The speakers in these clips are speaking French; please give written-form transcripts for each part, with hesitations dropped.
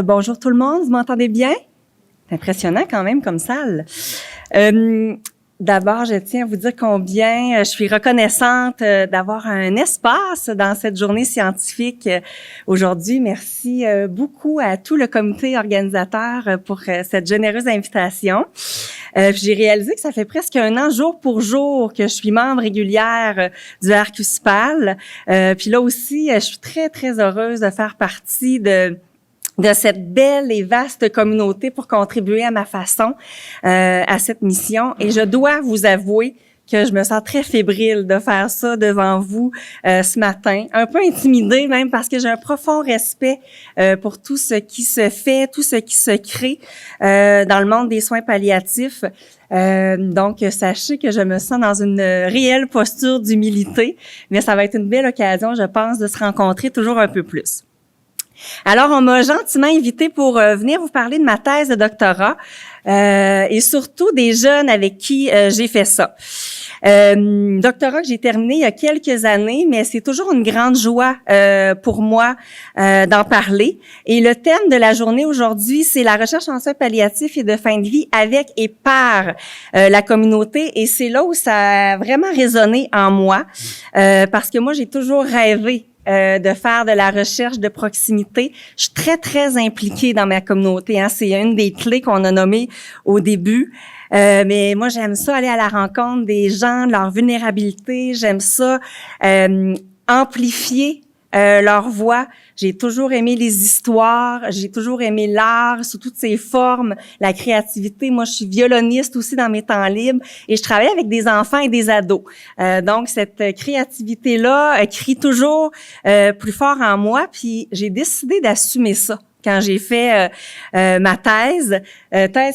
Bonjour tout le monde, vous m'entendez bien? C'est impressionnant quand même comme salle. D'abord, je tiens à vous dire combien je suis reconnaissante d'avoir un espace dans cette journée scientifique aujourd'hui. Merci beaucoup à tout le comité organisateur pour cette généreuse invitation. J'ai réalisé que ça fait presque un an, jour pour jour, que je suis membre régulière du RQSPAL. Puis là aussi, je suis très, très heureuse de faire partie de cette belle et vaste communauté pour contribuer à ma façon à cette mission. Et je dois vous avouer que je me sens très fébrile de faire ça devant vous ce matin. Un peu intimidée même parce que j'ai un profond respect pour tout ce qui se fait, tout ce qui se crée dans le monde des soins palliatifs. Donc, sachez que je me sens dans une réelle posture d'humilité, mais ça va être une belle occasion, je pense, de se rencontrer toujours un peu plus. Alors, on m'a gentiment invité pour venir vous parler de ma thèse de doctorat et surtout des jeunes avec qui j'ai fait ça. Doctorat que j'ai terminé il y a quelques années, mais c'est toujours une grande joie pour moi d'en parler. Et le thème de la journée aujourd'hui, c'est la recherche en soins palliatifs et de fin de vie avec et par la communauté. Et c'est là où ça a vraiment résonné en moi, parce que moi, j'ai toujours rêvé de faire de la recherche de proximité. Je suis très, très impliquée dans ma communauté. C'est une des clés qu'on a nommées au début. Mais moi, j'aime ça, aller à la rencontre des gens, de leur vulnérabilité. J'aime ça amplifier leur voix. J'ai toujours aimé les histoires, j'ai toujours aimé l'art sous toutes ses formes, la créativité. Moi, je suis violoniste aussi dans mes temps libres et je travaille avec des enfants et des ados. Donc, cette créativité-là crie toujours plus fort en moi, puis j'ai décidé d'assumer ça quand j'ai fait ma thèse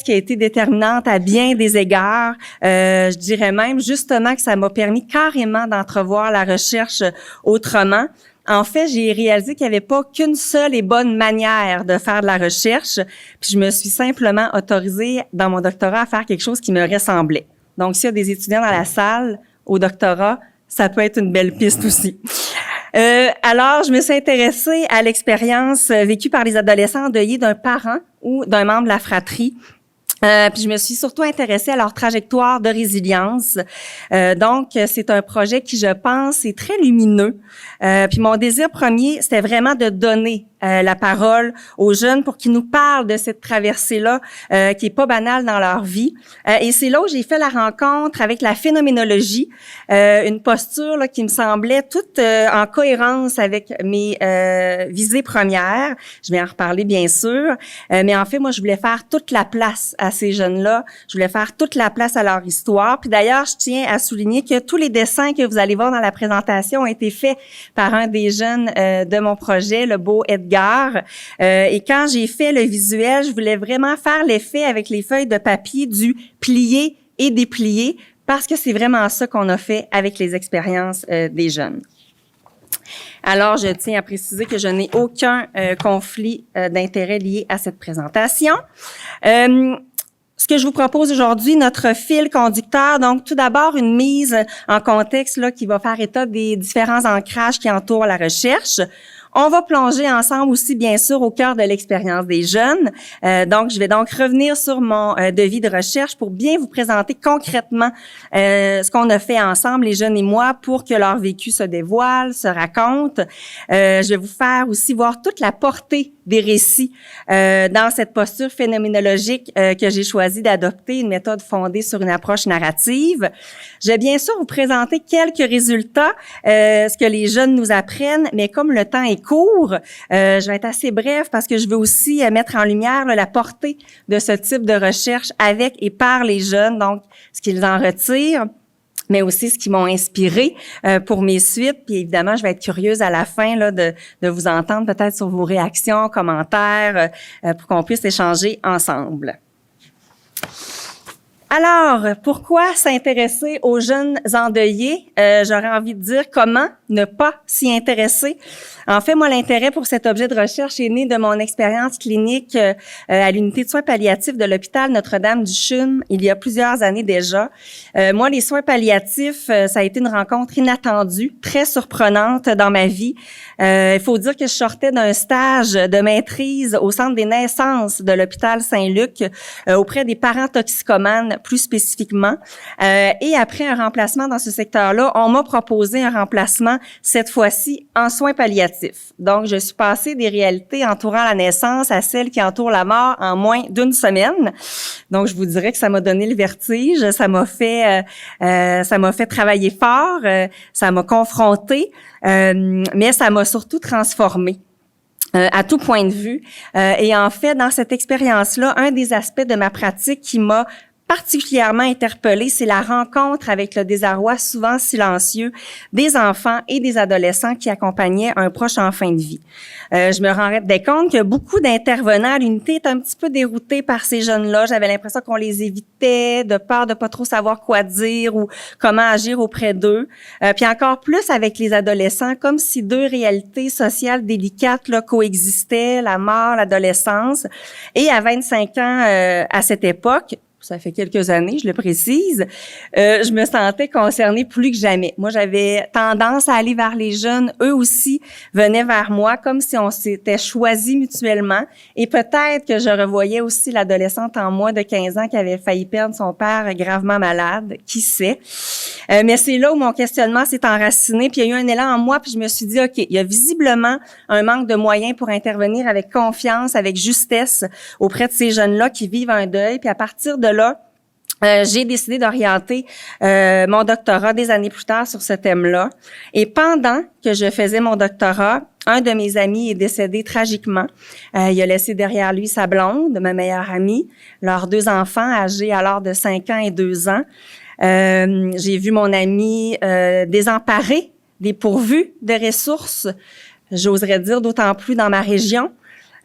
qui a été déterminante à bien des égards. Je dirais même justement que ça m'a permis carrément d'entrevoir la recherche autrement. En fait, j'ai réalisé qu'il n'y avait pas qu'une seule et bonne manière de faire de la recherche, puis je me suis simplement autorisée dans mon doctorat à faire quelque chose qui me ressemblait. Donc, s'il y a des étudiants dans la salle au doctorat, ça peut être une belle piste aussi. Alors, je me suis intéressée à l'expérience vécue par les adolescents endeuillés d'un parent ou d'un membre de la fratrie. Puis je me suis surtout intéressée à leur trajectoire de résilience. Donc, c'est un projet qui, je pense, est très lumineux. Puis mon désir premier, c'était vraiment de donner la parole aux jeunes pour qu'ils nous parlent de cette traversée-là qui est pas banale dans leur vie. Et c'est là où j'ai fait la rencontre avec la phénoménologie, une posture là, qui me semblait toute en cohérence avec mes visées premières. Je vais en reparler bien sûr, mais en fait, moi, je voulais faire toute la place à ces jeunes-là. Je voulais faire toute la place à leur histoire. Puis d'ailleurs, je tiens à souligner que tous les dessins que vous allez voir dans la présentation ont été faits par un des jeunes de mon projet, le beau Edgar. Et quand j'ai fait le visuel, je voulais vraiment faire l'effet avec les feuilles de papier du plier et déplier parce que c'est vraiment ça qu'on a fait avec les expériences des jeunes. Alors, je tiens à préciser que je n'ai aucun conflit d'intérêt lié à cette présentation. Ce que je vous propose aujourd'hui, notre fil conducteur, donc tout d'abord une mise en contexte là qui va faire état des différents ancrages qui entourent la recherche. On va plonger ensemble aussi, bien sûr, au cœur de l'expérience des jeunes. Donc, je vais donc revenir sur mon devis de recherche pour bien vous présenter concrètement ce qu'on a fait ensemble, les jeunes et moi, pour que leur vécu se dévoile, se raconte. Je vais vous faire aussi voir toute la portée des récits dans cette posture phénoménologique que j'ai choisi d'adopter, une méthode fondée sur une approche narrative. Je vais bien sûr vous présenter quelques résultats, ce que les jeunes nous apprennent, mais comme le temps est court, je vais être assez bref parce que je veux aussi mettre en lumière la portée de ce type de recherche avec et par les jeunes, donc ce qu'ils en retirent, mais aussi ce qui m'ont inspiré pour mes suites. Puis évidemment, je vais être curieuse à la fin là, de vous entendre peut-être sur vos réactions, commentaires, pour qu'on puisse échanger ensemble. Alors, pourquoi s'intéresser aux jeunes endeuillés? J'aurais envie de dire comment ne pas s'y intéresser. En fait, moi, l'intérêt pour cet objet de recherche est né de mon expérience clinique à l'unité de soins palliatifs de l'hôpital Notre-Dame-du-Chum il y a plusieurs années déjà. Moi, les soins palliatifs, ça a été une rencontre inattendue, très surprenante dans ma vie. Il faut dire que je sortais d'un stage de maîtrise au centre des naissances de l'hôpital Saint-Luc auprès des parents toxicomanes plus spécifiquement. Et après un remplacement dans ce secteur-là, on m'a proposé un remplacement, cette fois-ci, en soins palliatifs. Donc, je suis passée des réalités entourant la naissance à celles qui entourent la mort en moins d'une semaine. Donc, je vous dirais que ça m'a donné le vertige, ça m'a fait travailler fort, ça m'a confrontée, mais ça m'a surtout transformée. À tout point de vue. Et en fait, dans cette expérience-là, un des aspects de ma pratique qui m'a particulièrement interpellée, c'est la rencontre avec le désarroi souvent silencieux des enfants et des adolescents qui accompagnaient un proche en fin de vie. Je me rendais compte que beaucoup d'intervenants à l'unité étaient un petit peu déroutés par ces jeunes-là. J'avais l'impression qu'on les évitait de peur de pas trop savoir quoi dire ou comment agir auprès d'eux. Puis encore plus avec les adolescents, comme si deux réalités sociales délicates là, coexistaient, la mort, l'adolescence. Et à 25 ans, à cette époque, ça fait quelques années, je le précise, je me sentais concernée plus que jamais. Moi, j'avais tendance à aller vers les jeunes. Eux aussi venaient vers moi comme si on s'était choisis mutuellement. Et peut-être que je revoyais aussi l'adolescente en moi de 15 ans qui avait failli perdre son père gravement malade. Qui sait? Mais c'est là où mon questionnement s'est enraciné. Puis il y a eu un élan en moi, puis je me suis dit, OK, il y a visiblement un manque de moyens pour intervenir avec confiance, avec justesse auprès de ces jeunes-là qui vivent un deuil. Puis à partir de là, j'ai décidé d'orienter mon doctorat des années plus tard sur ce thème-là. Et pendant que je faisais mon doctorat, un de mes amis est décédé tragiquement. Il a laissé derrière lui sa blonde, ma meilleure amie, leurs deux enfants âgés alors de 5 ans et 2 ans. J'ai vu mon ami désemparé, dépourvu de ressources, j'oserais dire d'autant plus dans ma région.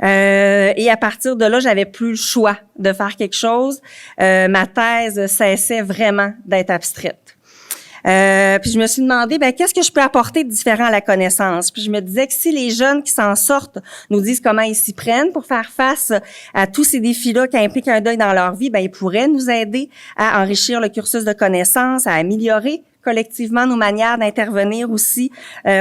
Et à partir de là, j'avais plus le choix de faire quelque chose. Ma thèse cessait vraiment d'être abstraite. Puis je me suis demandé, qu'est-ce que je peux apporter de différent à la connaissance? Puis je me disais que si les jeunes qui s'en sortent nous disent comment ils s'y prennent pour faire face à tous ces défis-là qui impliquent un deuil dans leur vie, ils pourraient nous aider à enrichir le cursus de connaissances, à améliorer collectivement nos manières d'intervenir aussi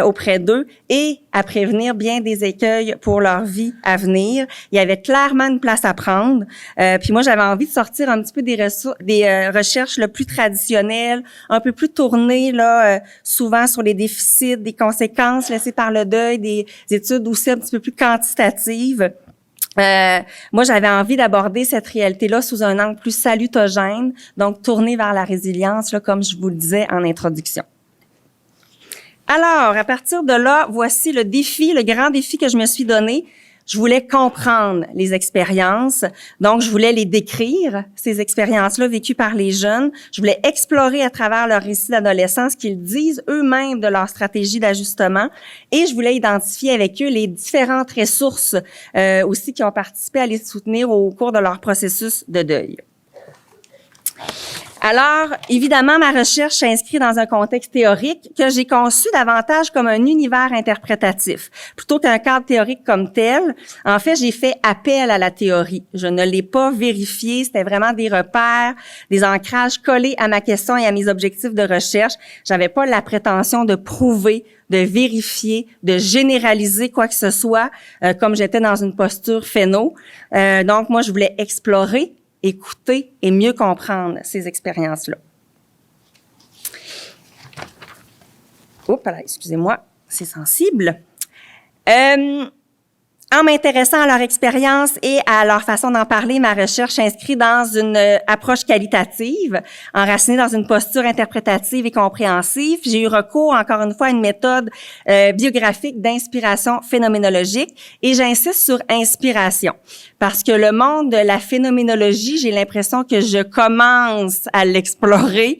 auprès d'eux et à prévenir bien des écueils pour leur vie à venir. Il y avait clairement une place à prendre. Puis moi, j'avais envie de sortir un petit peu des recherches le plus traditionnelles, un peu plus tournées là, souvent sur les déficits, des conséquences laissées par le deuil, des études aussi un petit peu plus quantitatives. Moi, j'avais envie d'aborder cette réalité-là sous un angle plus salutogène, donc tourné vers la résilience, là, comme je vous le disais en introduction. Alors, à partir de là, voici le défi, le grand défi que je me suis donné. Je voulais comprendre les expériences, donc je voulais les décrire, ces expériences-là vécues par les jeunes. Je voulais explorer à travers leur récit d'adolescence qu'ils disent eux-mêmes de leur stratégie d'ajustement et je voulais identifier avec eux les différentes ressources aussi qui ont participé à les soutenir au cours de leur processus de deuil. Alors, évidemment, ma recherche s'inscrit dans un contexte théorique que j'ai conçu davantage comme un univers interprétatif, plutôt qu'un cadre théorique comme tel. En fait, j'ai fait appel à la théorie. Je ne l'ai pas vérifié. C'était vraiment des repères, des ancrages collés à ma question et à mes objectifs de recherche. J'avais pas la prétention de prouver, de vérifier, de généraliser quoi que ce soit, comme j'étais dans une posture phéno. Donc, moi, je voulais explorer, écouter et mieux comprendre ces expériences-là. Oups, excusez-moi, c'est sensible. En m'intéressant à leur expérience et à leur façon d'en parler, ma recherche s'inscrit dans une approche qualitative, enracinée dans une posture interprétative et compréhensive. J'ai eu recours, encore une fois, à une méthode biographique d'inspiration phénoménologique et j'insiste sur inspiration parce que le monde de la phénoménologie, j'ai l'impression que je commence à l'explorer.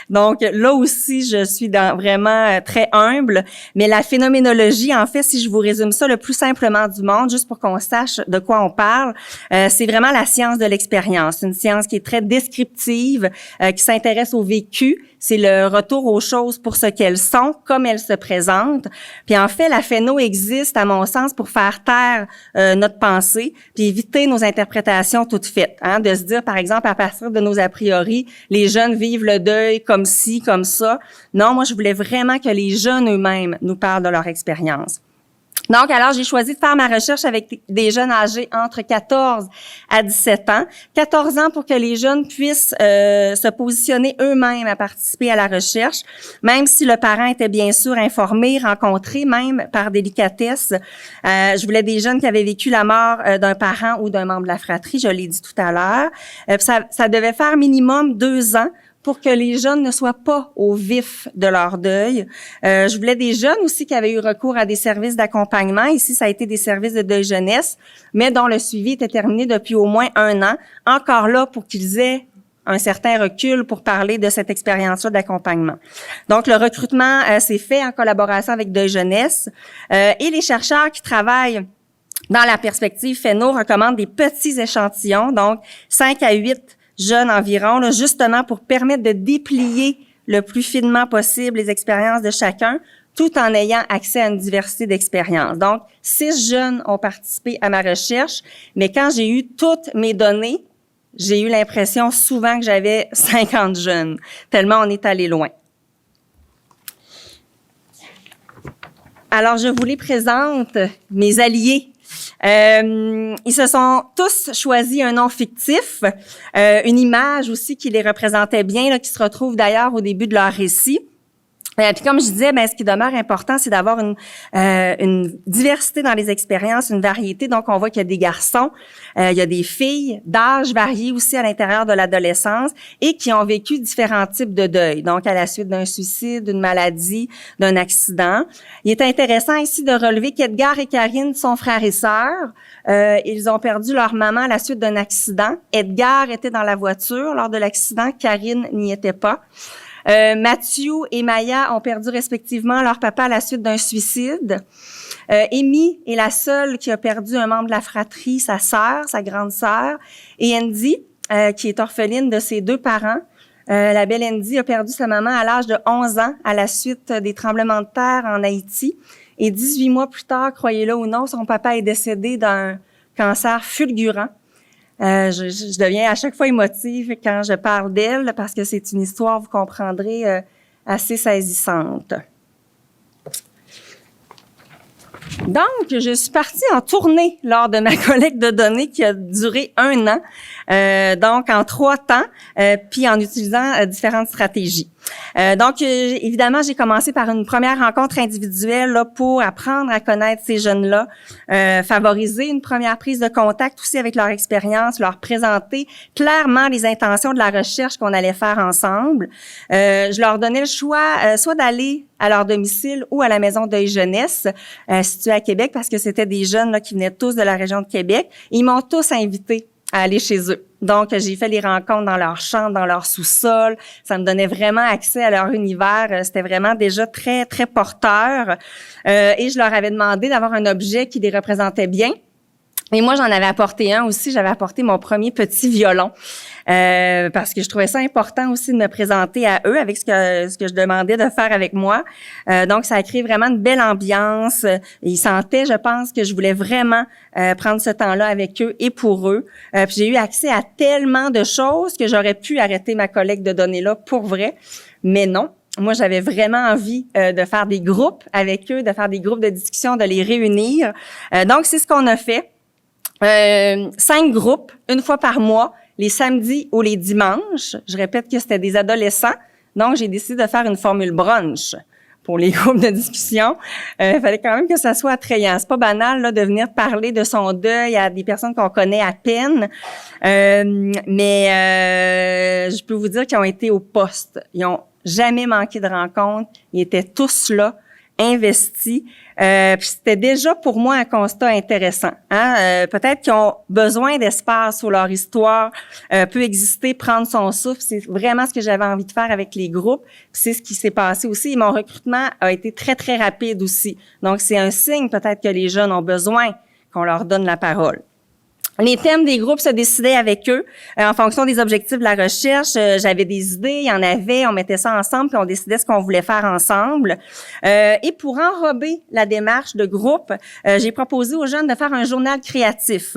Donc là aussi, je suis vraiment très humble. Mais la phénoménologie, en fait, si je vous résume ça le plus simplement du monde, secondes, juste pour qu'on sache de quoi on parle. C'est vraiment la science de l'expérience, une science qui est très descriptive, qui s'intéresse au vécu. C'est le retour aux choses pour ce qu'elles sont, comme elles se présentent. Puis en fait, la phéno existe, à mon sens, pour faire taire notre pensée, puis éviter nos interprétations toutes faites. De se dire, par exemple, à partir de nos a priori, les jeunes vivent le deuil comme ci, comme ça. Non, moi, je voulais vraiment que les jeunes eux-mêmes nous parlent de leur expérience. Donc, alors, j'ai choisi de faire ma recherche avec des jeunes âgés entre 14 à 17 ans. 14 ans pour que les jeunes puissent se positionner eux-mêmes à participer à la recherche, même si le parent était bien sûr informé, rencontré, même par délicatesse. Je voulais des jeunes qui avaient vécu la mort d'un parent ou d'un membre de la fratrie, je l'ai dit tout à l'heure. Ça devait faire minimum 2 ans pour que les jeunes ne soient pas au vif de leur deuil. Je voulais des jeunes aussi qui avaient eu recours à des services d'accompagnement. Ici, ça a été des services de deuil jeunesse, mais dont le suivi était terminé depuis au moins 1 an. Encore là, pour qu'ils aient un certain recul pour parler de cette expérience-là d'accompagnement. Donc, le recrutement s'est fait en collaboration avec Deuil jeunesse. Et les chercheurs qui travaillent dans la perspective phéno recommandent des petits échantillons, donc 5 à 8 jeunes environ, là, justement pour permettre de déplier le plus finement possible les expériences de chacun, tout en ayant accès à une diversité d'expériences. Donc, 6 jeunes ont participé à ma recherche, mais quand j'ai eu toutes mes données, j'ai eu l'impression souvent que j'avais 50 jeunes, tellement on est allé loin. Alors, je vous les présente, mes alliés. Ils se sont tous choisis un nom fictif, une image aussi qui les représentait bien, là, qui se retrouve d'ailleurs au début de leur récit. Puis comme je disais, ce qui demeure important, c'est d'avoir une diversité dans les expériences, une variété. Donc, on voit qu'il y a des garçons, il y a des filles d'âge variés aussi à l'intérieur de l'adolescence et qui ont vécu différents types de deuil. Donc, à la suite d'un suicide, d'une maladie, d'un accident. Il est intéressant ici de relever qu'Edgar et Karine sont frères et sœurs. Ils ont perdu leur maman à la suite d'un accident. Edgar était dans la voiture lors de l'accident, Karine n'y était pas. Mathieu et Maya ont perdu respectivement leur papa à la suite d'un suicide. Amy est la seule qui a perdu un membre de la fratrie, sa sœur, sa grande sœur. Et Andy, qui est orpheline de ses 2 parents. La belle Andy a perdu sa maman à l'âge de 11 ans à la suite des tremblements de terre en Haïti. Et 18 mois plus tard, croyez-le ou non, son papa est décédé d'un cancer fulgurant. Je deviens à chaque fois émotive quand je parle d'elle parce que c'est une histoire, vous comprendrez, assez saisissante. Donc, je suis partie en tournée lors de ma collecte de données qui a duré 1 an, donc en 3 temps, puis en utilisant différentes stratégies. Donc, évidemment, j'ai commencé par une première rencontre individuelle là, pour apprendre à connaître ces jeunes-là, favoriser une première prise de contact aussi avec leur expérience, leur présenter clairement les intentions de la recherche qu'on allait faire ensemble. Je leur donnais le choix soit d'aller à leur domicile ou à la maison Deuil jeunesse, située à Québec, parce que c'était des jeunes là, qui venaient tous de la région de Québec. Ils m'ont tous invités à aller chez eux. Donc, j'ai fait les rencontres dans leur chambre, dans leur sous-sol. Ça me donnait vraiment accès à leur univers. C'était vraiment déjà très, très porteur. Et je leur avais demandé d'avoir un objet qui les représentait bien. Et moi, j'en avais apporté un aussi. J'avais apporté mon premier petit violon parce que je trouvais ça important aussi de me présenter à eux avec ce que je demandais de faire avec moi. Donc, ça a créé vraiment une belle ambiance. Ils sentaient, je pense, que je voulais vraiment prendre ce temps-là avec eux et pour eux. Puis j'ai eu accès à tellement de choses que j'aurais pu arrêter ma collecte de données-là pour vrai, mais non. Moi, j'avais vraiment envie de faire des groupes avec eux, de faire des groupes de discussion, de les réunir. Donc, c'est ce qu'on a fait. 5 groupes, une fois par mois, les samedis ou les dimanches. Je répète que c'était des adolescents. Donc, j'ai décidé de faire une formule brunch pour les groupes de discussion. Il fallait quand même que ça soit attrayant. C'est pas banal là, de venir parler de son deuil à des personnes qu'on connaît à peine. Mais je peux vous dire qu'ils ont été au poste. Ils ont jamais manqué de rencontres. Ils étaient tous là, investis. Puis c'était déjà pour moi un constat intéressant. Peut-être qu'ils ont besoin d'espace où leur histoire peut exister, prendre son souffle. C'est vraiment ce que j'avais envie de faire avec les groupes. Puis c'est ce qui s'est passé aussi. Et mon recrutement a été très, très rapide aussi. Donc, c'est un signe peut-être que les jeunes ont besoin qu'on leur donne la parole. Les thèmes des groupes se décidaient avec eux en fonction des objectifs de la recherche. J'avais des idées, il y en avait, on mettait ça ensemble puis on décidait ce qu'on voulait faire ensemble. Et pour enrober la démarche de groupe, j'ai proposé aux jeunes de faire un journal créatif.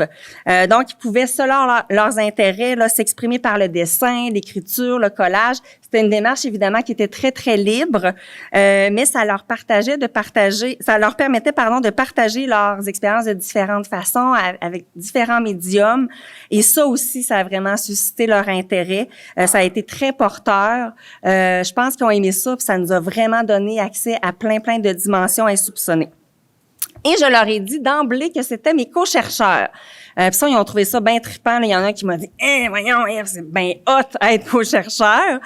Donc, ils pouvaient, selon leurs intérêts, là, s'exprimer par le dessin, l'écriture, le collage. C'était une démarche, évidemment, qui était très, très libre, mais ça leur permettait, de partager leurs expériences de différentes façons, avec différents médiums. Et ça aussi, ça a vraiment suscité leur intérêt. Ça a été très porteur. Je pense qu'ils ont aimé ça, puis ça nous a vraiment donné accès à plein de dimensions insoupçonnées. Et je leur ai dit d'emblée que c'était mes co-chercheurs. Puis ça, ils ont trouvé ça bien trippant. Il y en a un qui m'a dit « voyons, c'est bien hot être co-chercheur ».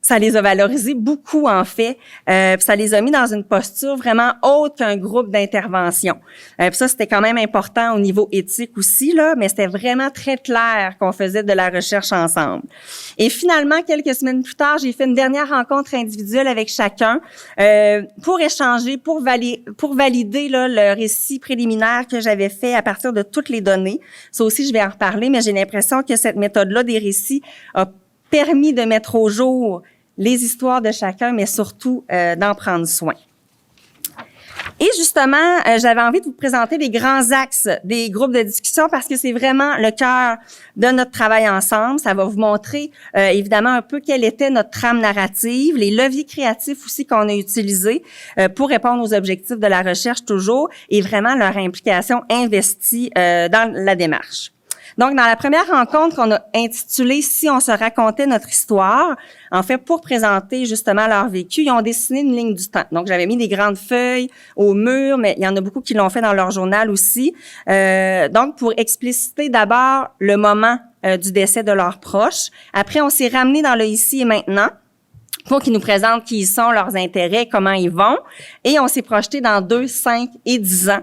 Ça les a valorisés beaucoup, en fait. Puis ça les a mis dans une posture vraiment autre qu'un groupe d'intervention. Puis ça, c'était quand même important au niveau éthique aussi, là, mais c'était vraiment très clair qu'on faisait de la recherche ensemble. Et finalement, quelques semaines plus tard, j'ai fait une dernière rencontre individuelle avec chacun pour échanger, pour valider là, le récit préliminaire que j'avais fait à partir de toutes les données. Ça aussi, je vais en reparler, mais j'ai l'impression que cette méthode-là des récits a permis de mettre au jour les histoires de chacun, mais surtout d'en prendre soin. Et justement, j'avais envie de vous présenter les grands axes des groupes de discussion parce que c'est vraiment le cœur de notre travail ensemble. Ça va vous montrer évidemment un peu quelle était notre trame narrative, les leviers créatifs aussi qu'on a utilisés pour répondre aux objectifs de la recherche toujours et vraiment leur implication investie dans la démarche. Donc, dans la première rencontre qu'on a intitulée « Si on se racontait notre histoire », en fait, pour présenter justement leur vécu, ils ont dessiné une ligne du temps. Donc, j'avais mis des grandes feuilles au mur, mais il y en a beaucoup qui l'ont fait dans leur journal aussi. Donc, pour expliciter d'abord le moment du décès de leurs proches. Après, on s'est ramené dans le ici et maintenant pour qu'ils nous présentent qui ils sont, leurs intérêts, comment ils vont. Et on s'est projeté dans 2, 5 et 10 ans.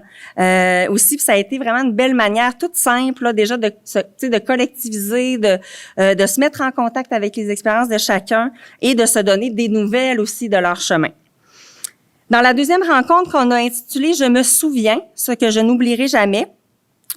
Aussi, puis ça a été vraiment une belle manière, toute simple, là, déjà de collectiviser, de se mettre en contact avec les expériences de chacun et de se donner des nouvelles aussi de leur chemin. Dans la deuxième rencontre qu'on a intitulée « Je me souviens, ce que je n'oublierai jamais »,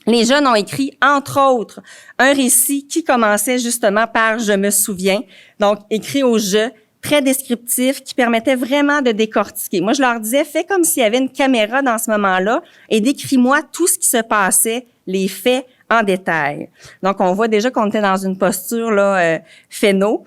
les jeunes ont écrit, entre autres, un récit qui commençait justement par « Je me souviens », donc écrit au « je », très descriptif, qui permettait vraiment de décortiquer. Moi, je leur disais, fais comme s'il y avait une caméra dans ce moment-là et décris-moi tout ce qui se passait, les faits en détail. Donc, on voit déjà qu'on était dans une posture là phéno.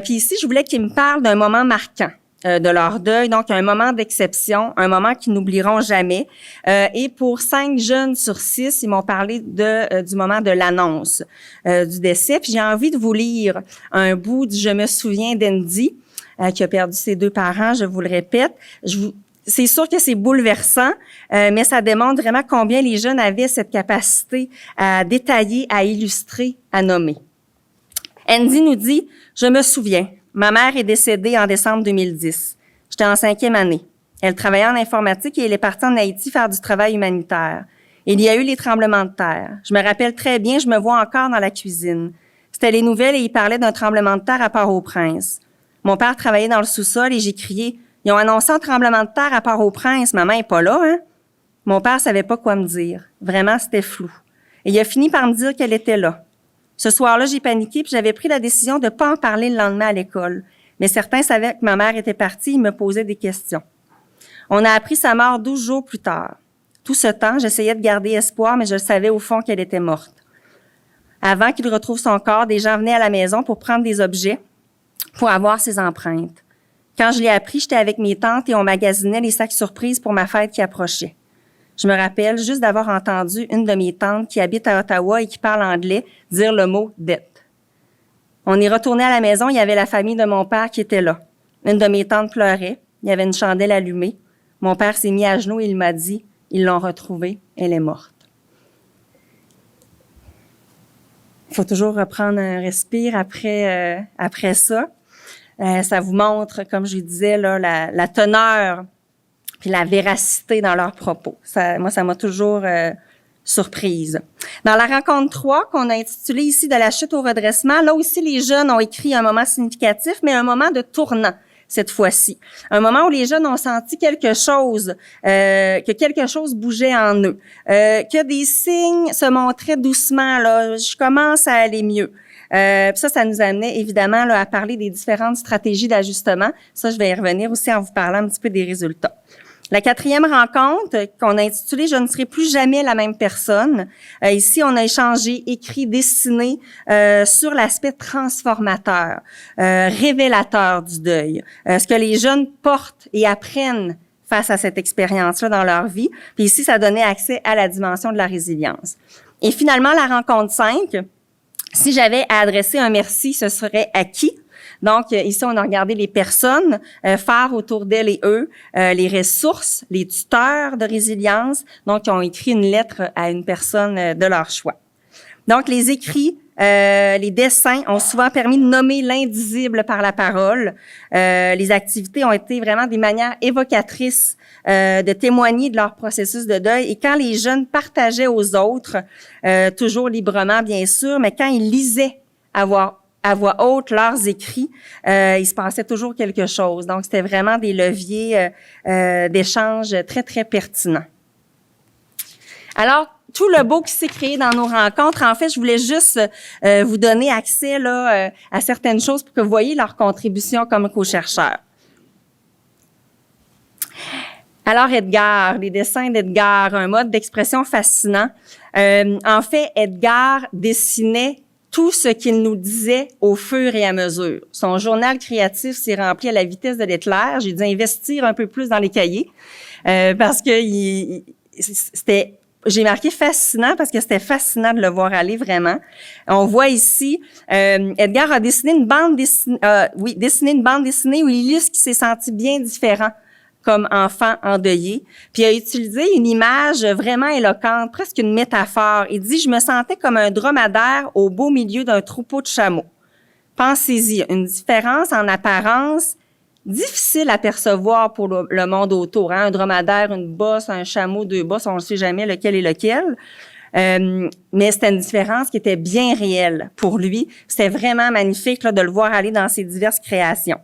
Puis ici, je voulais qu'ils me parlent d'un moment marquant de leur deuil, donc un moment d'exception, un moment qu'ils n'oublieront jamais. Et pour 5 jeunes sur 6, ils m'ont parlé du moment de l'annonce du décès. Puis j'ai envie de vous lire un bout du « Je me souviens » d'Andy, qui a perdu ses 2 parents, je vous le répète. C'est sûr que c'est bouleversant, mais ça démontre vraiment combien les jeunes avaient cette capacité à détailler, à illustrer, à nommer. Andy nous dit « Je me souviens, ma mère est décédée en décembre 2010. J'étais en 5e année. Elle travaillait en informatique et elle est partie en Haïti faire du travail humanitaire. Il y a eu les tremblements de terre. Je me rappelle très bien, je me vois encore dans la cuisine. C'était les nouvelles et il parlait d'un tremblement de terre à Port-au-Prince. Mon père travaillait dans le sous-sol et j'ai crié « Ils ont annoncé un tremblement de terre à Port-au-Prince, maman est pas là, hein? » Mon père savait pas quoi me dire. Vraiment, c'était flou. Et il a fini par me dire qu'elle était là. Ce soir-là, j'ai paniqué puis j'avais pris la décision de pas en parler le lendemain à l'école. Mais certains savaient que ma mère était partie, ils me posaient des questions. On a appris sa mort 12 jours plus tard. Tout ce temps, j'essayais de garder espoir, mais je savais au fond qu'elle était morte. Avant qu'il retrouve son corps, des gens venaient à la maison pour prendre des objets, pour avoir ses empreintes. Quand je l'ai appris, j'étais avec mes tantes et on magasinait les sacs surprises pour ma fête qui approchait. Je me rappelle juste d'avoir entendu une de mes tantes qui habite à Ottawa et qui parle anglais dire le mot « dette ». On est retourné à la maison, il y avait la famille de mon père qui était là. Une de mes tantes pleurait, il y avait une chandelle allumée. Mon père s'est mis à genoux et il m'a dit « Ils l'ont retrouvée, elle est morte ». Il faut toujours reprendre un respire après ça. Ça vous montre, comme je disais, là, la teneur puis la véracité dans leurs propos. Moi, ça m'a toujours surprise. Dans la rencontre 3, qu'on a intitulée ici « De la chute au redressement », là aussi, les jeunes ont écrit un moment significatif, mais un moment de tournant. cette fois-ci. Un moment où les jeunes ont senti quelque chose, que quelque chose bougeait en eux, que des signes se montraient doucement, là, je commence à aller mieux. Puis ça nous amenait évidemment là, à parler des différentes stratégies d'ajustement. Ça, je vais y revenir aussi en vous parlant un petit peu des résultats. La 4e rencontre, qu'on a intitulée « Je ne serai plus jamais la même personne ». Ici, on a échangé, écrit, dessiné sur l'aspect transformateur, révélateur du deuil. Ce que les jeunes portent et apprennent face à cette expérience-là dans leur vie. Puis ici, ça donnait accès à la dimension de la résilience. Et finalement, la rencontre 5, si j'avais à adresser un merci, ce serait à qui? Donc, ici, on a regardé les personnes phares autour d'elles et eux, les ressources, les tuteurs de résilience, donc, qui ont écrit une lettre à une personne de leur choix. Donc, les écrits, les dessins ont souvent permis de nommer l'indisible par la parole. Les activités ont été vraiment des manières évocatrices de témoigner de leur processus de deuil. Et quand les jeunes partageaient aux autres, toujours librement, bien sûr, mais quand ils lisaient à voix haute leurs écrits, il se passait toujours quelque chose. Donc, c'était vraiment des leviers d'échange très, très pertinents. Alors, tout le beau qui s'est créé dans nos rencontres, en fait, je voulais juste vous donner accès là à certaines choses pour que vous voyez leur contribution comme co-chercheurs. Alors, Edgar, les dessins d'Edgar, un mode d'expression fascinant. En fait, Edgar dessinait tout ce qu'il nous disait au fur et à mesure. Son journal créatif s'est rempli à la vitesse de l'éclair. J'ai dû investir un peu plus dans les cahiers parce que c'était... J'ai marqué fascinant parce que c'était fascinant de le voir aller vraiment. On voit ici, Edgar a dessiné une bande dessinée, une bande dessinée où il illustre qu'il s'est senti bien différent comme enfant endeuillé. Puis il a utilisé une image vraiment éloquente, presque une métaphore. Il dit « Je me sentais comme un dromadaire au beau milieu d'un troupeau de chameaux ». Pensez-y, une différence en apparence difficile à percevoir pour le monde autour. Hein? Un dromadaire, une bosse, un chameau, 2 bosses, on ne sait jamais lequel est lequel. Mais c'était une différence qui était bien réelle pour lui. C'était vraiment magnifique là, de le voir aller dans ses diverses créations.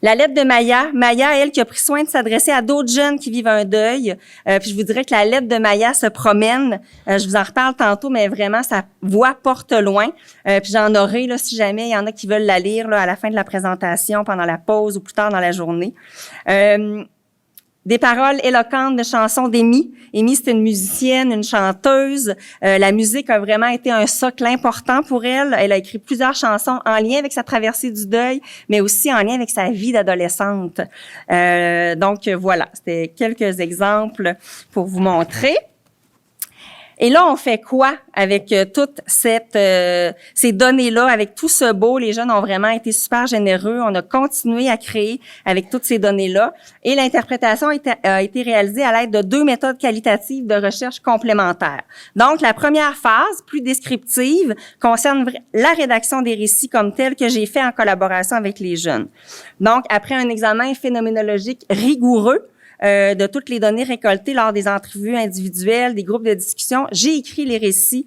La lettre de Maya, elle, qui a pris soin de s'adresser à d'autres jeunes qui vivent un deuil. Puis je vous dirais que la lettre de Maya se promène. Je vous en reparle tantôt, mais vraiment, sa voix porte loin. Puis j'en aurai, là, si jamais il y en a qui veulent la lire là, à la fin de la présentation, pendant la pause ou plus tard dans la journée. Des paroles éloquentes de chansons d'Amy. Amy, c'est une musicienne, une chanteuse. La musique a vraiment été un socle important pour elle. Elle a écrit plusieurs chansons en lien avec sa traversée du deuil, mais aussi en lien avec sa vie d'adolescente. Donc, voilà, c'était quelques exemples pour vous montrer. Et là, on fait quoi avec toutes ces données-là, avec tout ce beau? Les jeunes ont vraiment été super généreux. On a continué à créer avec toutes ces données-là. Et l'interprétation a été réalisée à l'aide de 2 méthodes qualitatives de recherche complémentaires. Donc, la première phase, plus descriptive, concerne la rédaction des récits comme tels que j'ai fait en collaboration avec les jeunes. Donc, après un examen phénoménologique rigoureux, de toutes les données récoltées lors des entrevues individuelles, des groupes de discussion, j'ai écrit les récits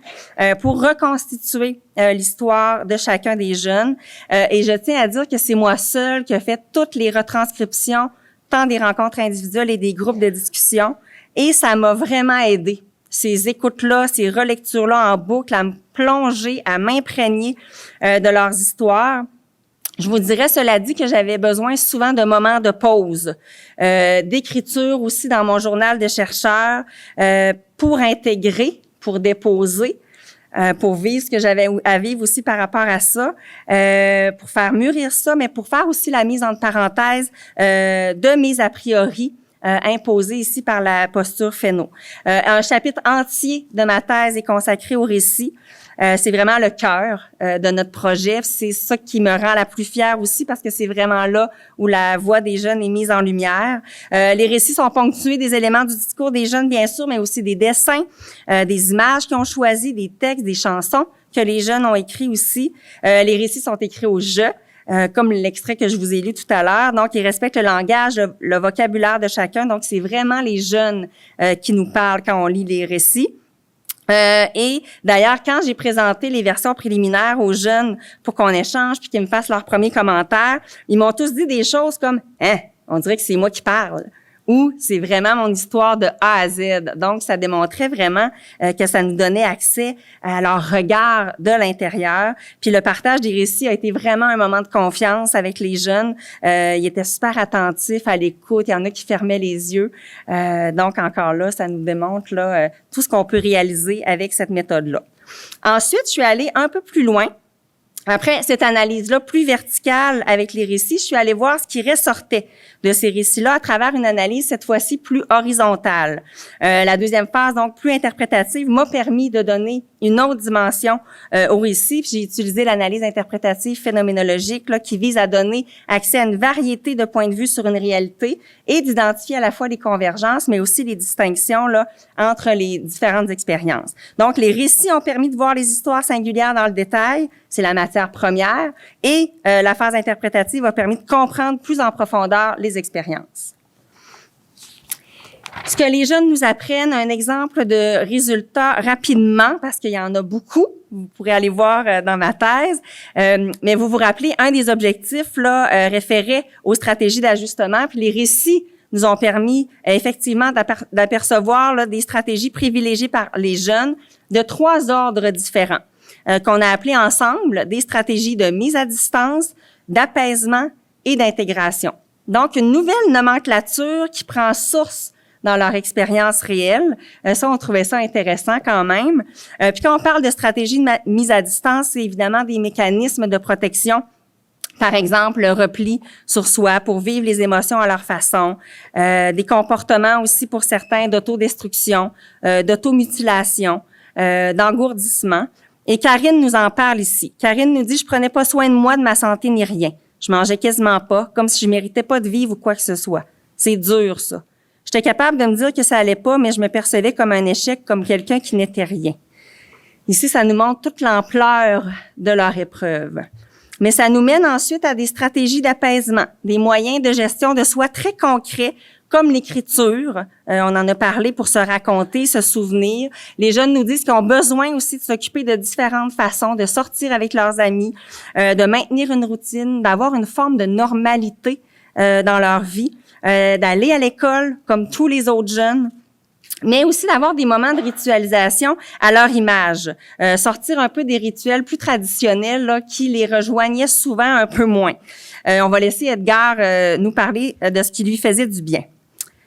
pour reconstituer l'histoire de chacun des jeunes. Et je tiens à dire que c'est moi seule qui ai fait toutes les retranscriptions, tant des rencontres individuelles et des groupes de discussion. Et ça m'a vraiment aidée. Ces écoutes-là, ces relectures-là en boucle, à me plonger, à m'imprégner de leurs histoires. Je vous dirais, cela dit, que j'avais besoin souvent de moments de pause, d'écriture aussi dans mon journal de chercheur, pour intégrer, pour déposer, pour vivre ce que j'avais à vivre aussi par rapport à ça, pour faire mûrir ça, mais pour faire aussi la mise entre parenthèses de mes a priori imposés ici par la posture Fesneau. Un chapitre entier de ma thèse est consacré au récit. C'est vraiment le cœur de notre projet. C'est ça qui me rend la plus fière aussi parce que c'est vraiment là où la voix des jeunes est mise en lumière. Les récits sont ponctués des éléments du discours des jeunes, bien sûr, mais aussi des dessins, des images qu'ils ont choisies, des textes, des chansons que les jeunes ont écrits aussi. Les récits sont écrits au « je ». Comme l'extrait que je vous ai lu tout à l'heure. Donc, ils respectent le langage, le vocabulaire de chacun. Donc, c'est vraiment les jeunes qui nous parlent quand on lit les récits. Et d'ailleurs, quand j'ai présenté les versions préliminaires aux jeunes pour qu'on échange puis qu'ils me fassent leurs premiers commentaires, ils m'ont tous dit des choses comme « Hein, on dirait que c'est moi qui parle » ou « C'est vraiment mon histoire de A à Z ». Donc, ça démontrait vraiment que ça nous donnait accès à leur regard de l'intérieur. Puis le partage des récits a été vraiment un moment de confiance avec les jeunes. Ils étaient super attentifs à l'écoute. Il y en a qui fermaient les yeux. Donc, encore là, ça nous démontre là tout ce qu'on peut réaliser avec cette méthode-là. Ensuite, je suis allée un peu plus loin. Après cette analyse-là plus verticale avec les récits, je suis allée voir ce qui ressortait de ces récits-là à travers une analyse cette fois-ci plus horizontale. La deuxième phase, donc plus interprétative, m'a permis de donner une autre dimension au récit. Puis j'ai utilisé l'analyse interprétative phénoménologique là, qui vise à donner accès à une variété de points de vue sur une réalité et d'identifier à la fois les convergences, mais aussi les distinctions là, entre les différentes expériences. Donc, les récits ont permis de voir les histoires singulières dans le détail. C'est la matière première. Et la phase interprétative a permis de comprendre plus en profondeur les expériences. Ce que les jeunes nous apprennent, un exemple de résultat rapidement, parce qu'il y en a beaucoup, vous pourrez aller voir dans ma thèse, mais vous vous rappelez, un des objectifs là référait aux stratégies d'ajustement, puis les récits nous ont permis effectivement d'apercevoir là, des stratégies privilégiées par les jeunes de 3 ordres différents, qu'on a appelés ensemble des stratégies de mise à distance, d'apaisement et d'intégration. Donc, une nouvelle nomenclature qui prend source dans leur expérience réelle. Ça, on trouvait ça intéressant quand même. Puis quand on parle de stratégie de mise à distance, c'est évidemment des mécanismes de protection. Par exemple, le repli sur soi pour vivre les émotions à leur façon, des comportements aussi pour certains d'autodestruction, d'automutilation, d'engourdissement. Et Karine nous en parle ici. Karine nous dit « Je prenais pas soin de moi, de ma santé ni rien. Je mangeais quasiment pas, comme si je méritais pas de vivre ou quoi que ce soit. C'est dur, ça. J'étais capable de me dire que ça allait pas, mais je me percevais comme un échec, comme quelqu'un qui n'était rien. » Ici, ça nous montre toute l'ampleur de leur épreuve. Mais ça nous mène ensuite à des stratégies d'apaisement, des moyens de gestion de soi très concrets, comme l'écriture. On en a parlé pour se raconter, se souvenir. Les jeunes nous disent qu'ils ont besoin aussi de s'occuper de différentes façons, de sortir avec leurs amis, de maintenir une routine, d'avoir une forme de normalité dans leur vie, d'aller à l'école comme tous les autres jeunes, mais aussi d'avoir des moments de ritualisation à leur image, sortir un peu des rituels plus traditionnels là, qui les rejoignaient souvent un peu moins. On va laisser Edgar nous parler de ce qui lui faisait du bien.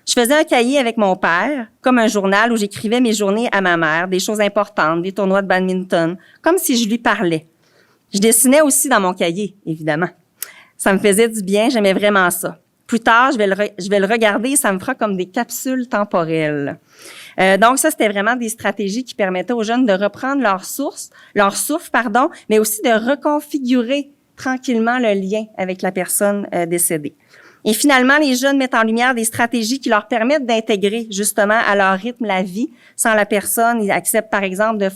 Je faisais un cahier avec mon père, comme un journal où j'écrivais mes journées à ma mère, des choses importantes, des tournois de badminton, comme si je lui parlais. Je dessinais aussi dans mon cahier, évidemment. Ça me faisait du bien, j'aimais vraiment ça. Plus tard, je vais le regarder, ça me fera comme des capsules temporelles. Donc ça, c'était vraiment des stratégies qui permettaient aux jeunes de reprendre leur souffle, mais aussi de reconfigurer tranquillement le lien avec la personne décédée. Et finalement, les jeunes mettent en lumière des stratégies qui leur permettent d'intégrer justement à leur rythme la vie sans la personne. Ils acceptent, par exemple,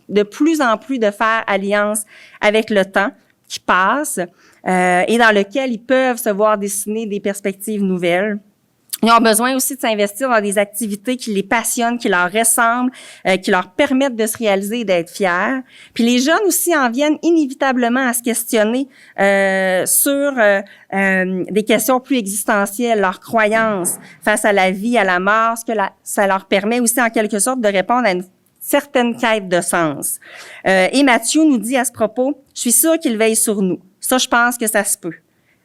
de plus en plus de faire alliance avec le temps qui passe et dans lequel ils peuvent se voir dessiner des perspectives nouvelles. Ils ont besoin aussi de s'investir dans des activités qui les passionnent, qui leur ressemblent, qui leur permettent de se réaliser et d'être fiers. Puis les jeunes aussi en viennent inévitablement à se questionner sur des questions plus existentielles, leurs croyances face à la vie, à la mort, ça leur permet aussi en quelque sorte de répondre à une certaine quête de sens. Et Mathieu nous dit à ce propos, « Je suis sûre qu'il veille sur nous. Ça, je pense que ça se peut.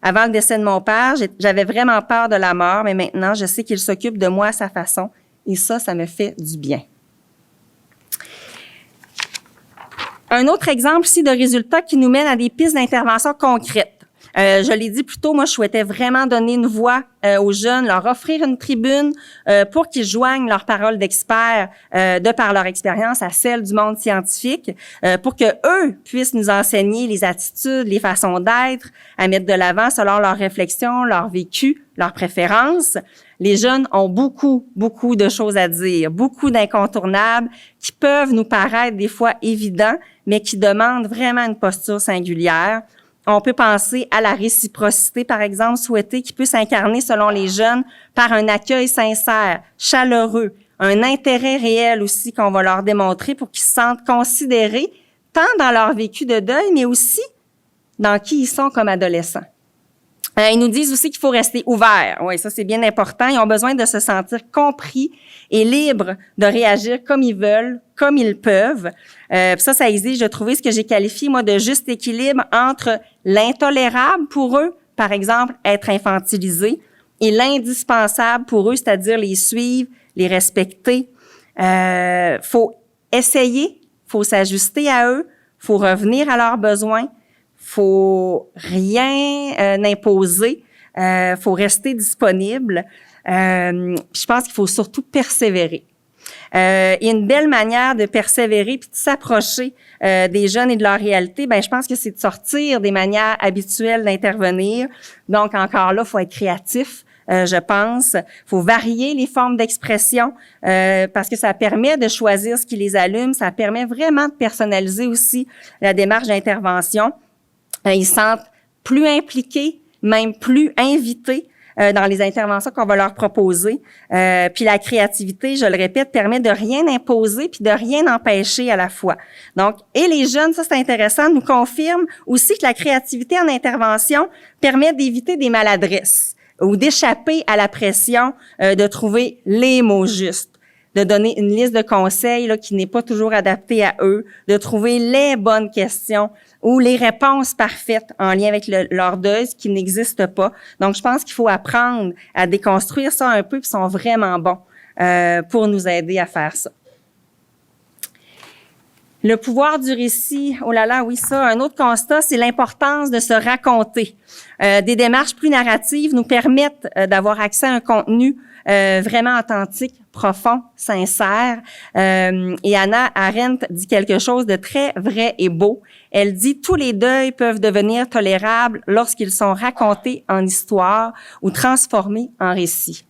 Avant le décès de mon père, j'avais vraiment peur de la mort, mais maintenant, je sais qu'il s'occupe de moi à sa façon. Et ça me fait du bien. » Un autre exemple ici de résultats qui nous mène à des pistes d'intervention concrètes. Je l'ai dit plus tôt, moi, je souhaitais vraiment donner une voix aux jeunes, leur offrir une tribune pour qu'ils joignent leurs paroles d'experts de par leur expérience à celle du monde scientifique, pour que eux puissent nous enseigner les attitudes, les façons d'être, à mettre de l'avant selon leurs réflexions, leur vécu, leurs préférences. Les jeunes ont beaucoup de choses à dire, beaucoup d'incontournables qui peuvent nous paraître des fois évidents, mais qui demandent vraiment une posture singulière. On peut penser à la réciprocité, par exemple, souhaitée, qui peut s'incarner selon les jeunes par un accueil sincère, chaleureux, un intérêt réel aussi qu'on va leur démontrer pour qu'ils se sentent considérés, tant dans leur vécu de deuil, mais aussi dans qui ils sont comme adolescents. Ils nous disent aussi qu'il faut rester ouvert. Oui, ça, c'est bien important. Ils ont besoin de se sentir compris et libres de réagir comme ils veulent, comme ils peuvent. Ça exige de trouver ce que j'ai qualifié, moi, de juste équilibre entre l'intolérable pour eux, par exemple, être infantilisé, et l'indispensable pour eux, c'est-à-dire les suivre, les respecter. Faut essayer, faut s'ajuster à eux, faut revenir à leurs besoins. Faut rien imposer, faut rester disponible. Je pense qu'il faut surtout persévérer. Il y a une belle manière de persévérer puis de s'approcher des jeunes et de leur réalité. Je pense que c'est de sortir des manières habituelles d'intervenir. Donc encore là, faut être créatif. Je pense, faut varier les formes d'expression parce que ça permet de choisir ce qui les allume. Ça permet vraiment de personnaliser aussi la démarche d'intervention. Ils se sentent plus impliqués, même plus invités dans les interventions qu'on va leur proposer. Puis la créativité, je le répète, permet de rien imposer puis de rien empêcher à la fois. Donc, et les jeunes, ça c'est intéressant, nous confirment aussi que la créativité en intervention permet d'éviter des maladresses ou d'échapper à la pression de trouver les mots justes, de donner une liste de conseils là, qui n'est pas toujours adaptée à eux, de trouver les bonnes questions ou les réponses parfaites en lien avec leur deuil, ce qui n'existe pas. Donc, je pense qu'il faut apprendre à déconstruire ça un peu, puis ils sont vraiment bons pour nous aider à faire ça. Le pouvoir du récit, oh là là, oui, ça, un autre constat, c'est l'importance de se raconter. Des démarches plus narratives nous permettent d'avoir accès à un contenu vraiment authentique, profond, sincère. Et Hannah Arendt dit quelque chose de très vrai et beau. Elle dit « Tous les deuils peuvent devenir tolérables lorsqu'ils sont racontés en histoire ou transformés en récit. »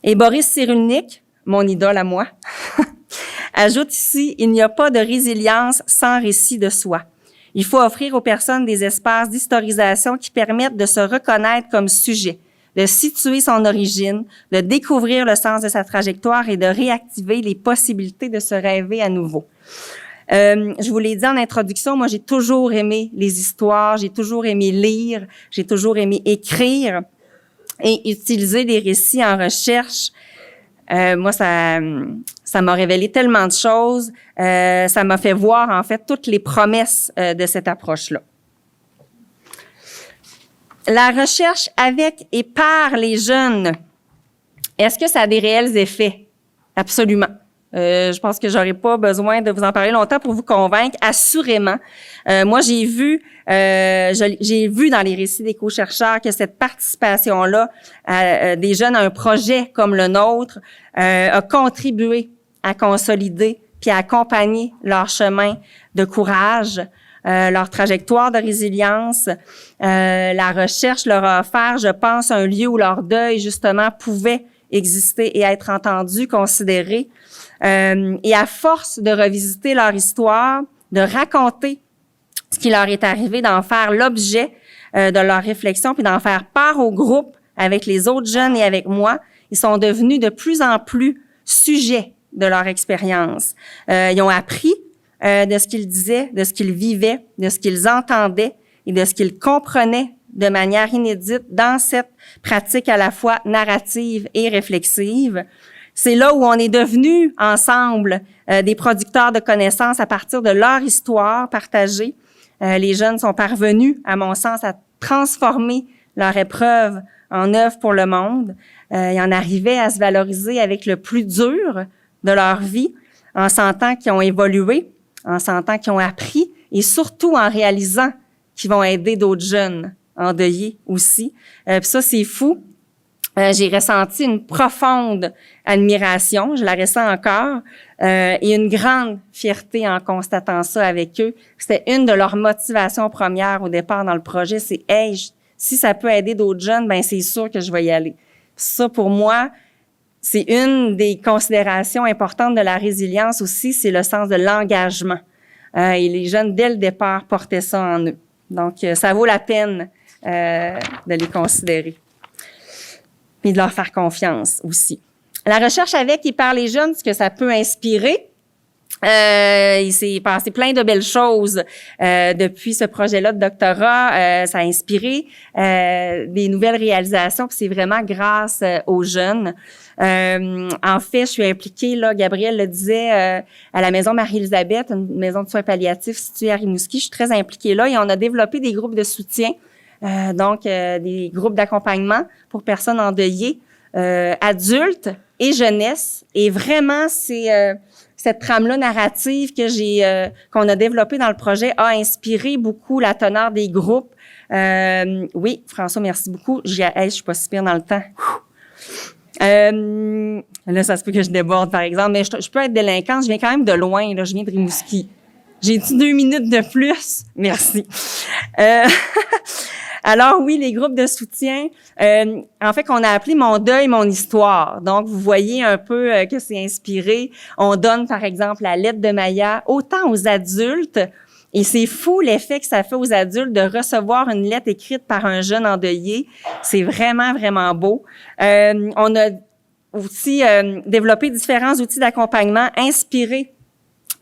Et Boris Cyrulnik, mon idole à moi, ajoute ici « Il n'y a pas de résilience sans récit de soi. Il faut offrir aux personnes des espaces d'historisation qui permettent de se reconnaître comme sujet, de situer son origine, de découvrir le sens de sa trajectoire et de réactiver les possibilités de se rêver à nouveau. » Je vous l'ai dit en introduction, moi j'ai toujours aimé les histoires, j'ai toujours aimé lire, j'ai toujours aimé écrire et utiliser les récits en recherche. Moi, ça m'a révélé tellement de choses. Ça m'a fait voir, en fait, toutes les promesses de cette approche-là. La recherche avec et par les jeunes, est-ce que ça a des réels effets? Absolument. Je pense que j'aurais pas besoin de vous en parler longtemps pour vous convaincre. Assurément. Moi, j'ai vu dans les récits des co-chercheurs que cette participation-là des jeunes à un projet comme le nôtre a contribué à consolider puis à accompagner leur chemin de courage, leur trajectoire de résilience. La recherche leur a offert, je pense, un lieu où leur deuil, justement, pouvait exister et être entendu, considéré. Et à force de revisiter leur histoire, de raconter ce qui leur est arrivé, d'en faire l'objet de leur réflexion, puis d'en faire part au groupe avec les autres jeunes et avec moi, ils sont devenus de plus en plus sujets de leur expérience. Ils ont appris de ce qu'ils disaient, de ce qu'ils vivaient, de ce qu'ils entendaient et de ce qu'ils comprenaient de manière inédite dans cette pratique à la fois narrative et réflexive. C'est là où on est devenus ensemble des producteurs de connaissances à partir de leur histoire partagée. Les jeunes sont parvenus, à mon sens, à transformer leur épreuve en œuvre pour le monde. Ils en arrivaient à se valoriser avec le plus dur de leur vie, en sentant qu'ils ont évolué, en sentant qu'ils ont appris et surtout en réalisant qu'ils vont aider d'autres jeunes endeuillés aussi. Puis ça, c'est fou. J'ai ressenti une profonde admiration, je la ressens encore, et une grande fierté en constatant ça avec eux. C'était une de leurs motivations premières au départ dans le projet, c'est « Hey, si ça peut aider d'autres jeunes, ben c'est sûr que je vais y aller. » Ça, pour moi, c'est une des considérations importantes de la résilience aussi, c'est le sens de l'engagement. Et les jeunes, dès le départ, portaient ça en eux. Donc, ça vaut la peine de les considérer. Et de leur faire confiance aussi. La recherche avec et par les jeunes, ce que ça peut inspirer. Il s'est passé plein de belles choses depuis ce projet-là de doctorat. Ça a inspiré des nouvelles réalisations, puis c'est vraiment grâce aux jeunes. En fait, je suis impliquée, là, Gabrielle le disait, à la Maison Marie-Élisabeth, une maison de soins palliatifs située à Rimouski. Je suis très impliquée là et on a développé des groupes de soutien, donc des groupes d'accompagnement pour personnes endeuillées, adultes et jeunesse. Et vraiment, c'est cette trame-là narrative qu'on a développée dans le projet a inspiré beaucoup la teneur des groupes. Oui, François, merci beaucoup. Je suis pas si pire dans le temps. Là, ça se peut que je déborde, par exemple, mais je peux être délinquante. Je viens quand même de loin, là. Je viens de Rimouski. J'ai-tu 2 minutes de plus? Merci. Alors oui, les groupes de soutien, en fait, qu'on a appelé Mon deuil, mon histoire. Donc, vous voyez un peu que c'est inspiré. On donne, par exemple, la lettre de Maya autant aux adultes, et c'est fou l'effet que ça fait aux adultes de recevoir une lettre écrite par un jeune endeuillé. C'est vraiment, vraiment beau. On a aussi développé différents outils d'accompagnement inspirés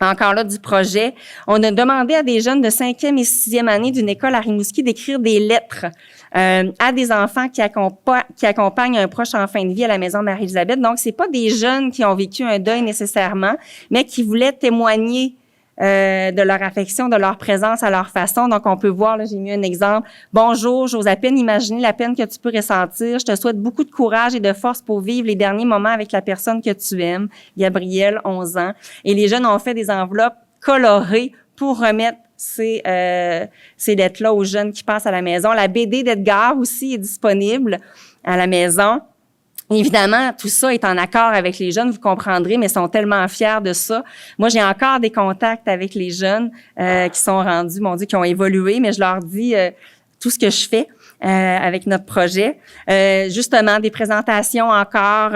encore là du projet. On a demandé à des jeunes de 5e et 6e année d'une école à Rimouski d'écrire des lettres à des enfants qui accompagnent un proche en fin de vie à la Maison Marie-Élisabeth. Donc, c'est pas des jeunes qui ont vécu un deuil nécessairement, mais qui voulaient témoigner de leur affection, de leur présence à leur façon. Donc, on peut voir, là, j'ai mis un exemple. Bonjour, j'ose à peine imaginer la peine que tu peux ressentir. Je te souhaite beaucoup de courage et de force pour vivre les derniers moments avec la personne que tu aimes. Gabrielle, 11 ans. Et les jeunes ont fait des enveloppes colorées pour remettre ces lettres-là aux jeunes qui passent à la maison. La BD d'Edgar aussi est disponible à la maison. Évidemment, tout ça est en accord avec les jeunes, vous comprendrez, mais ils sont tellement fiers de ça. Moi, j'ai encore des contacts avec les jeunes qui sont rendus, mon Dieu, qui ont évolué, mais je leur dis tout ce que je fais avec notre projet. Justement, des présentations encore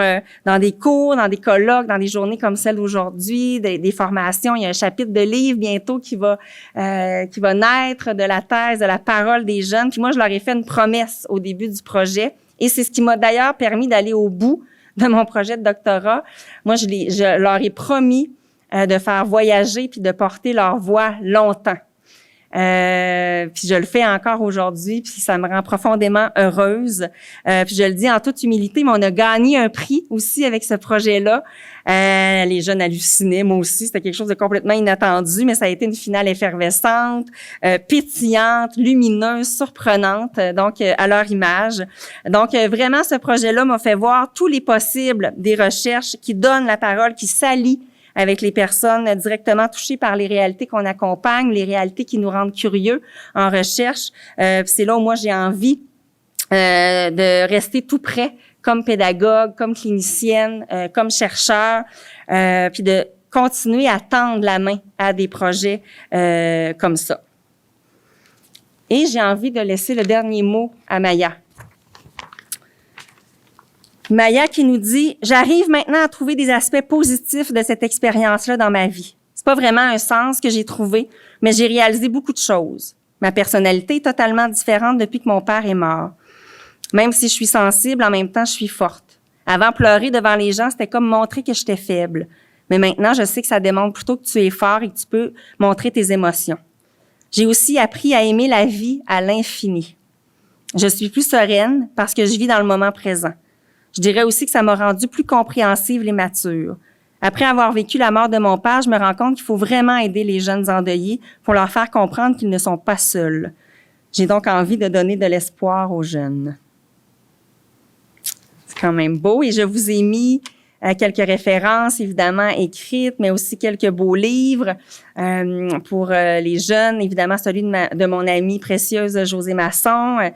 dans des cours, dans des colloques, dans des journées comme celle d'aujourd'hui, des formations. Il y a un chapitre de livre bientôt qui va naître de la thèse, de la parole des jeunes. Puis moi, je leur ai fait une promesse au début du projet. Et c'est ce qui m'a d'ailleurs permis d'aller au bout de mon projet de doctorat. Moi, je leur ai promis de faire voyager puis de porter leur voix longtemps. Puis je le fais encore aujourd'hui, puis ça me rend profondément heureuse. Puis je le dis en toute humilité, mais on a gagné un prix aussi avec ce projet-là. Les jeunes hallucinaient, moi aussi, c'était quelque chose de complètement inattendu, mais ça a été une finale effervescente, pétillante, lumineuse, surprenante, donc à leur image. Donc vraiment, ce projet-là m'a fait voir tous les possibles des recherches qui donnent la parole, qui s'allient avec les personnes directement touchées par les réalités qu'on accompagne, les réalités qui nous rendent curieux en recherche. C'est là où moi, j'ai envie de rester tout près comme pédagogue, comme clinicienne, comme chercheur, puis de continuer à tendre la main à des projets comme ça. Et j'ai envie de laisser le dernier mot à Maya. Maya qui nous dit « J'arrive maintenant à trouver des aspects positifs de cette expérience-là dans ma vie. C'est pas vraiment un sens que j'ai trouvé, mais j'ai réalisé beaucoup de choses. Ma personnalité est totalement différente depuis que mon père est mort. Même si je suis sensible, en même temps, je suis forte. Avant, pleurer devant les gens, c'était comme montrer que j'étais faible. Mais maintenant, je sais que ça démontre plutôt que tu es fort et que tu peux montrer tes émotions. J'ai aussi appris à aimer la vie à l'infini. Je suis plus sereine parce que je vis dans le moment présent. Je dirais aussi que ça m'a rendue plus compréhensive et mature. Après avoir vécu la mort de mon père, je me rends compte qu'il faut vraiment aider les jeunes endeuillés pour leur faire comprendre qu'ils ne sont pas seuls. J'ai donc envie de donner de l'espoir aux jeunes. » C'est quand même beau et je vous ai mis quelques références, évidemment, écrites, mais aussi quelques beaux livres pour les jeunes. Évidemment, celui de mon amie précieuse Josée Masson,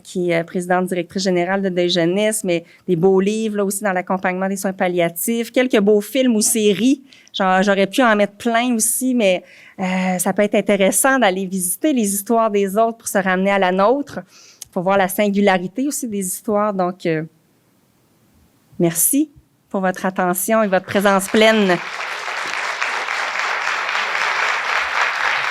qui est présidente directrice générale de Deuil Jeunesse, mais des beaux livres là aussi dans l'accompagnement des soins palliatifs, quelques beaux films ou séries. J'aurais pu en mettre plein aussi, mais ça peut être intéressant d'aller visiter les histoires des autres pour se ramener à la nôtre. Il faut voir la singularité aussi des histoires. Donc, merci pour votre attention et votre présence pleine